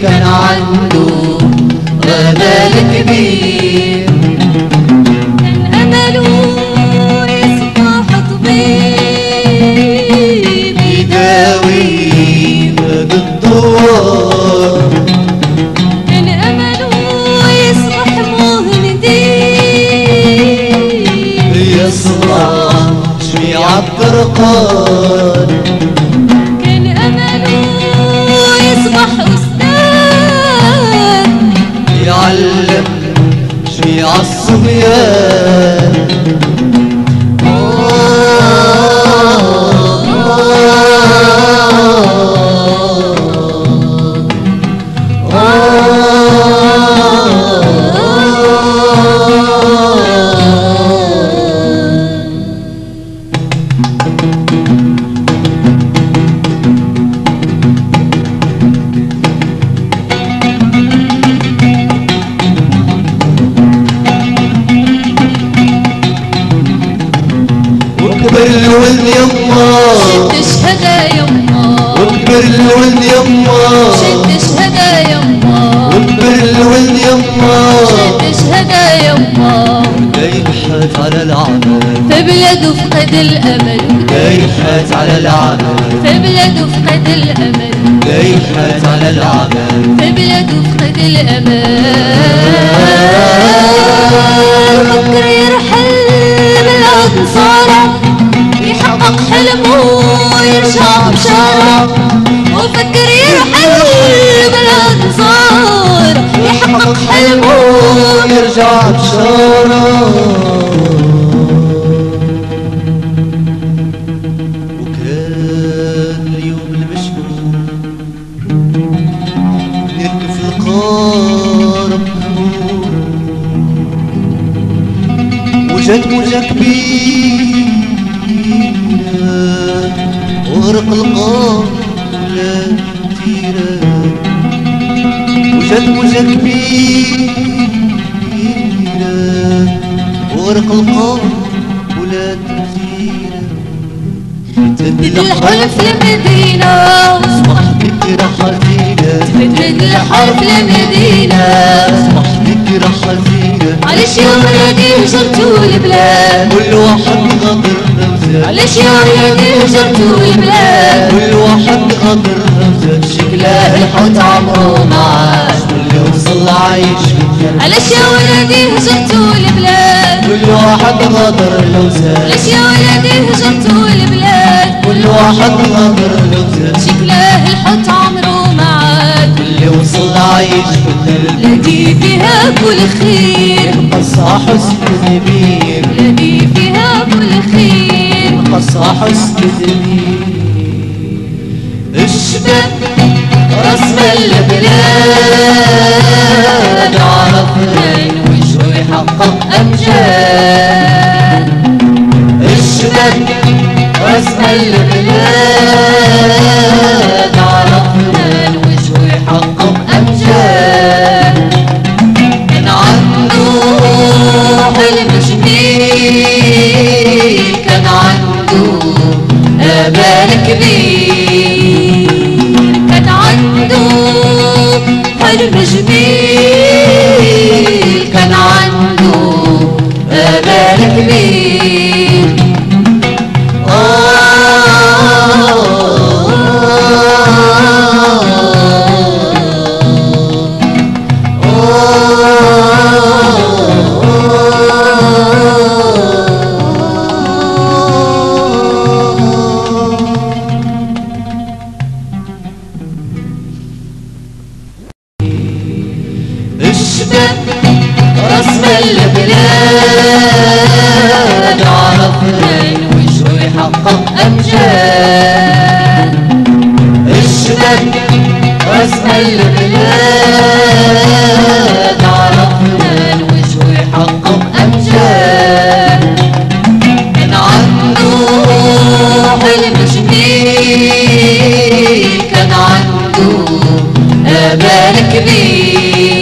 كان عنده أمل كبير، كان أمله يصبح طبيب يداوي باب الدوار، كان أمله يصبح مهندس يصلح شفيع الطرقان، كان أمله يصبح أستاذ يعلم شفيع الصبيان. وكبر الولد يما شد شهادة يما وكبر الولد يما شد شهادة يما وكبر الولد يما شد شهادة يما لا يبحث على العمل في بلده فقد الأمل لا يبحث على العمل في بلده فقد الأمل لا يبحث على العمل في بلده فقد الأمل فكر يرحل بالأنصار يحقق حلمه ويرجع بشارة وفكر يرحل بالأنصار يحقق حلمه ويرجع بشارة. وكان اليوم المشهور يركب في القارب وجد موجة كبيرة وغرق القارب ولا تيرة، وجد موجة كبيرة وغرق القارب ولا تيرة، تبدل الحرب في المدينة اصبح ذكرى حزينة تبدل الحرب في المدينة اصبح ذكرى حزينة. علاش يا ولادي هجرتوا البلاد كل واحد غدر نفسه علاش يا ولادي هجرتوا البلاد كل واحد غدر نفسه شكلاه الحوت عمرو ما عاش واللي وصل عايش في الجنة. علاش يا ولادي هجرتوا البلاد كل واحد غدر نفسه علاش يا ولادي هجرتوا البلاد كل واحد غدر نفسه شكلاه الحوت عمرو ما عاد واللي وصل عايش في الجنة. بلادي فيها كل خير قصة حسن ضمير بلادي فيها كل خير قصة حسن ضمير. الشباب رسم البلاد عرفنا وجهه يحقق أمجاد. الشباب رسم البلاد عرفنا وجهه يحقق أمجاد. كان عنده حلم جميل كان عنده آمال كبير كان عنده حلم جميل كان عنده آمال كبير. الشباب رسم البلاد عرفنا وجهه يحقق أمجاد. الشباب رسم البلاد عرفنا وجهه يحقق أمجاد. كان عنده حلم جميل كان عنده آمال كبير